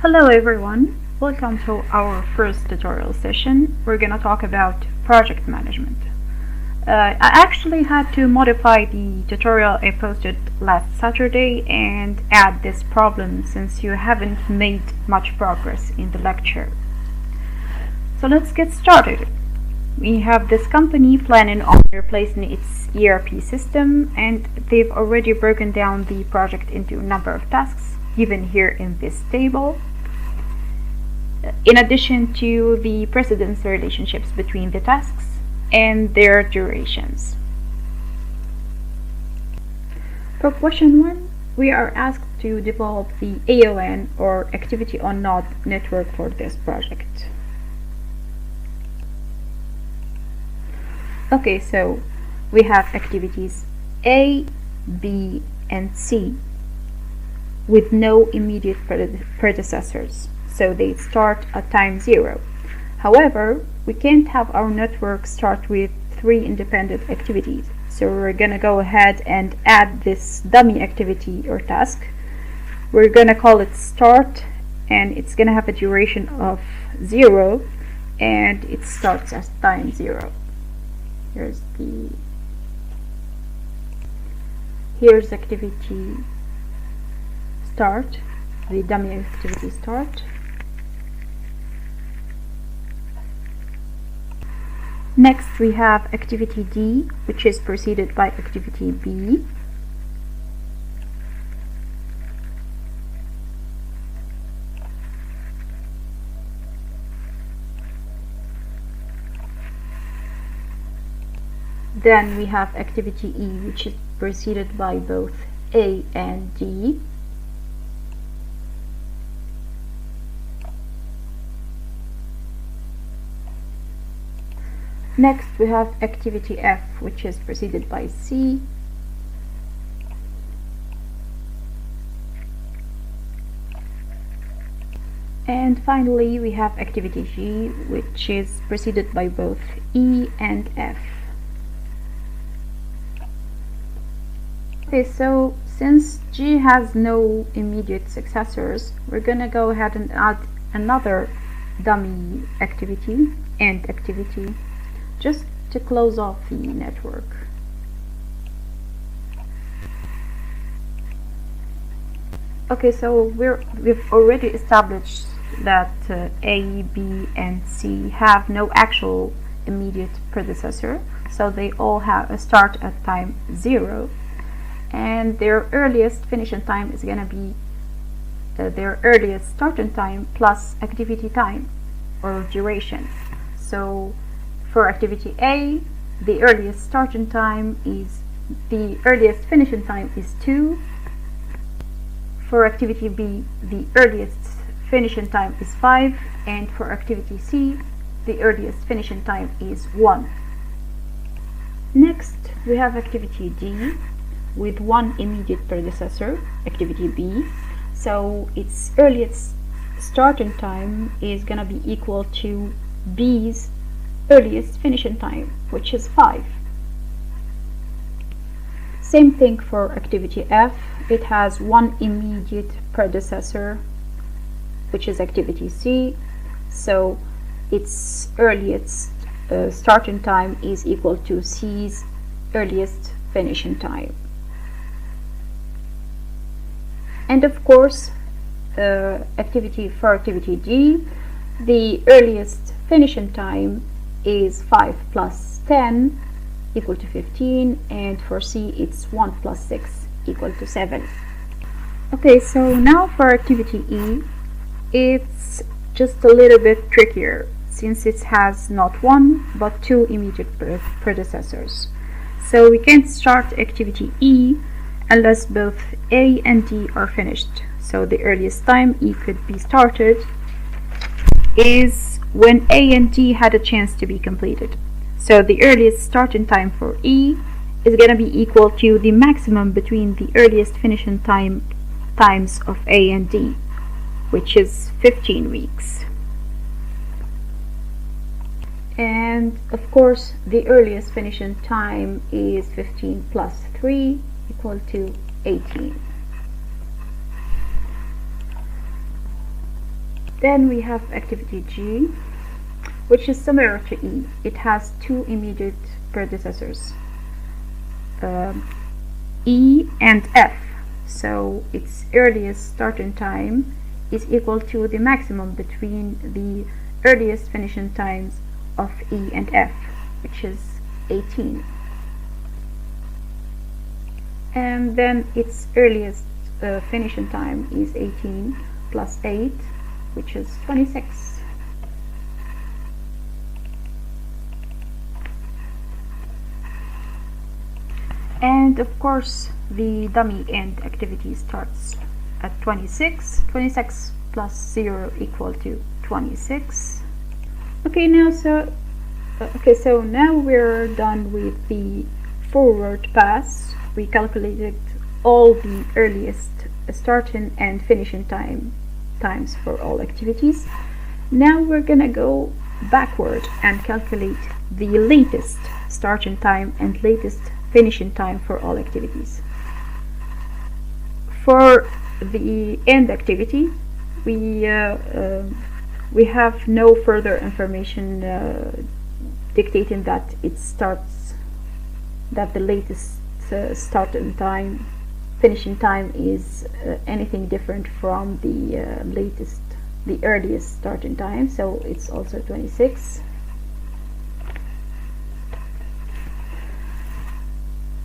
Hello everyone, welcome to our first tutorial session. We're going to talk about project management. I actually had to modify the tutorial I posted last Saturday and add this problem since you haven't made much progress in the lecture. So let's get started. We have this company planning on replacing its ERP system, and they've already broken down the project into a number of tasks given here in this table, in addition to the precedence relationships between the tasks and their durations. For question 1, we are asked to develop the AON or Activity on Node network for this project. Okay, so we have activities A, B, and C with no immediate predecessors, so they start at time 0. However, we can't have our network start with 3 independent activities, so we're gonna go ahead and add this dummy activity or task. We're gonna call it start, and it's gonna have a duration of 0, and it starts at time 0. Here's activity start, the dummy activity start. Next we have activity D, which is preceded by activity B. Then we have activity E, which is preceded by both A and D. Next we have activity F, which is preceded by C. And finally we have activity G, which is preceded by both E and F. Okay, so since G has no immediate successors, we're gonna go ahead and add another dummy activity and activity just to close off the network. Okay, so we've already established that A, B, and C have no actual immediate predecessor, so they all have a start at time 0. And their earliest finishing time is going to be their earliest starting time plus activity time or duration. So for activity A, the earliest starting time is the earliest finishing time is 2. For activity B, the earliest finishing time is 5, and for activity C, the earliest finishing time is 1. Next, we have activity D with one immediate predecessor, activity B, so its earliest starting time is gonna be equal to B's earliest finishing time, which is 5. Same thing for activity F. It has one immediate predecessor, which is activity C, so its earliest starting time is equal to C's earliest finishing time. And of course, for activity D, the earliest finishing time is 5 plus 10 equal to 15, and for C it's 1 plus 6 equal to 7. Okay, so now for activity E, it's just a little bit trickier since it has not one but 2 immediate predecessors. So we can't start activity E unless both A and D are finished. So the earliest time E could be started is when A and D had a chance to be completed. So the earliest starting time for E is going to be equal to the maximum between the earliest finishing times of A and D, which is 15 weeks. And of course, the earliest finishing time is 15 plus 3 equal to 18. Then we have activity G, which is similar to E. It has two immediate predecessors, E and F. So its earliest starting time is equal to the maximum between the earliest finishing times of E and F, which is 18. And then its earliest finishing time is 18 plus 8, which is 26. And of course the dummy end activity starts at 26. 26 plus 0 equal to 26. Okay, so now we're done with the forward pass. We calculated all the earliest starting and finishing times for all activities. Now we're gonna go backward and calculate the latest starting time and latest finishing time for all activities. For the end activity, we have no further information dictating that the latest starting time, finishing time is anything different from the earliest starting time, so it's also 26.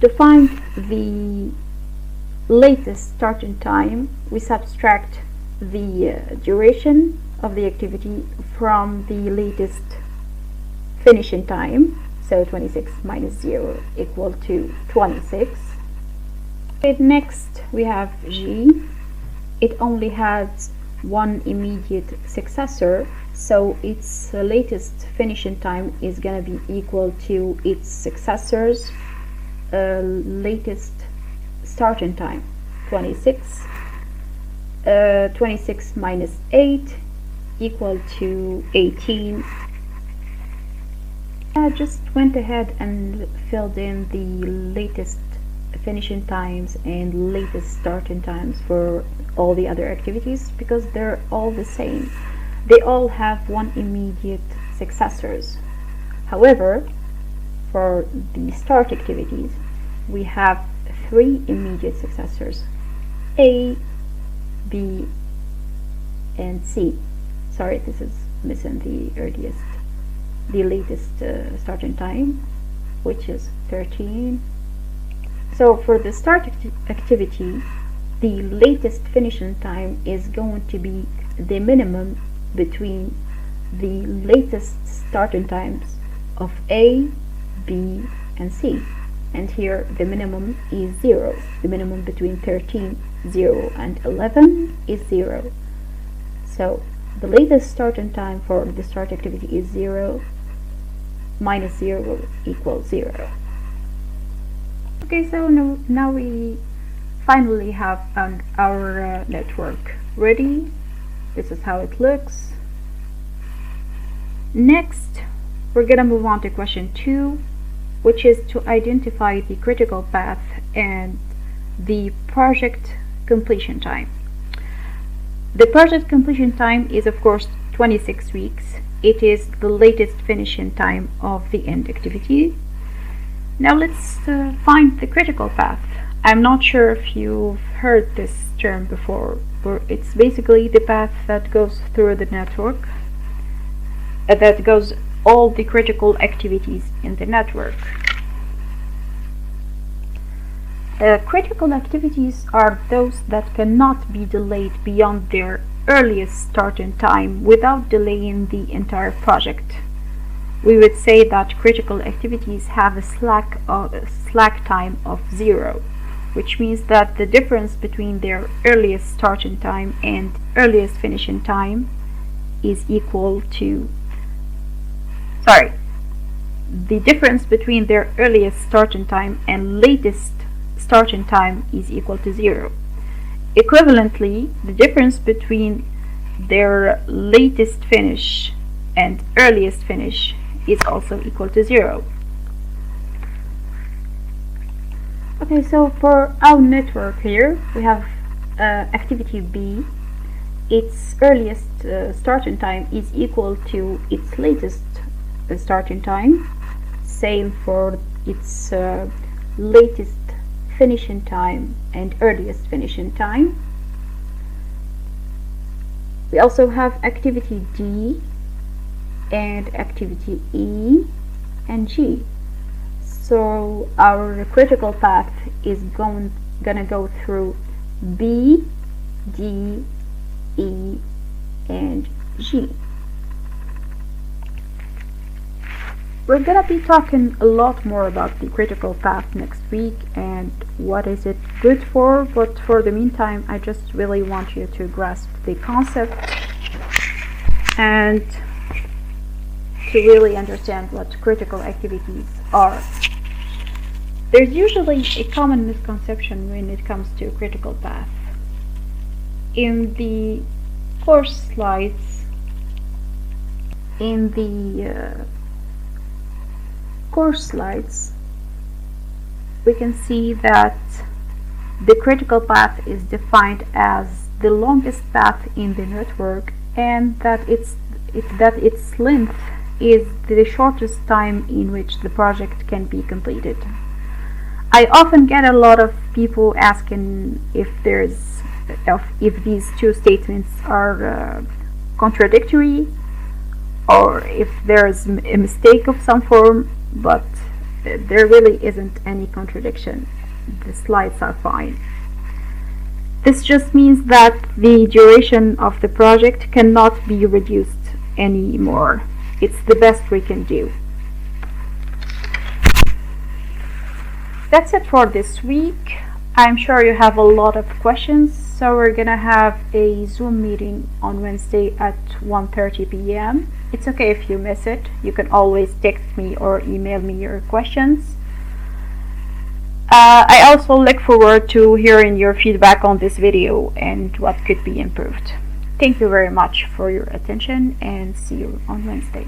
To find the latest starting time, we subtract the duration of the activity from the latest finishing time, so 26 minus 0 equal to 26. Okay, next we have G. It only has one immediate successor, so its latest finishing time is going to be equal to its successor's latest starting time, 26. 26 minus 8 equal to 18. I just went ahead and filled in the latest finishing times and latest starting times for all the other activities because they're all the same. They all have one immediate successors. However, for the start activities, we have three immediate successors: A, B, and C. Sorry, this is missing the latest starting time, which is 13. So for the start activity, the latest finishing time is going to be the minimum between the latest starting times of A, B, and C. And here the minimum is 0. The minimum between 13, 0, and 11 is 0. So the latest starting time for the start activity is 0 minus 0 equals 0. Okay, so now we finally have our network ready. This is how it looks. Next, we're gonna move on to question 2, which is to identify the critical path and the project completion time. The project completion time is of course 26 weeks. It is the latest finishing time of the end activity. Now let's find the critical path. I'm not sure if you've heard this term before, but it's basically the path that goes through the network, that goes all the critical activities in the network. Critical activities are those that cannot be delayed beyond their earliest starting time without delaying the entire project. We would say that critical activities have a slack time of 0, which means that the difference between their earliest starting time and earliest finishing time is equal to the difference between their earliest starting time and latest starting time is equal to 0. Equivalently, the difference between their latest finish and earliest finish is also equal to 0. Okay, so for our network here, we have activity B. its earliest starting time is equal to its latest starting time. Same for its latest finishing time and earliest finishing time. We also have activity D and activity E and G. So our critical path is gonna go through B, D, E, and G. We're gonna be talking a lot more about the critical path next week and what is it good for, but for the meantime I just really want you to grasp the concept and to really understand what critical activities are. There's usually a common misconception when it comes to critical path. In the course slides, we can see that the critical path is defined as the longest path in the network, and that its length is the shortest time in which the project can be completed. I often get a lot of people asking if these two statements are contradictory, or if there's a mistake of some form, but there really isn't any contradiction. The slides are fine. This just means that the duration of the project cannot be reduced anymore. It's the best we can do. That's it for this week. I'm sure you have a lot of questions, so we're gonna have a Zoom meeting on Wednesday at 1:30 p.m. It's okay if you miss it. You can always text me or email me your questions. I also look forward to hearing your feedback on this video and what could be improved. Thank you very much for your attention, and see you on Wednesday.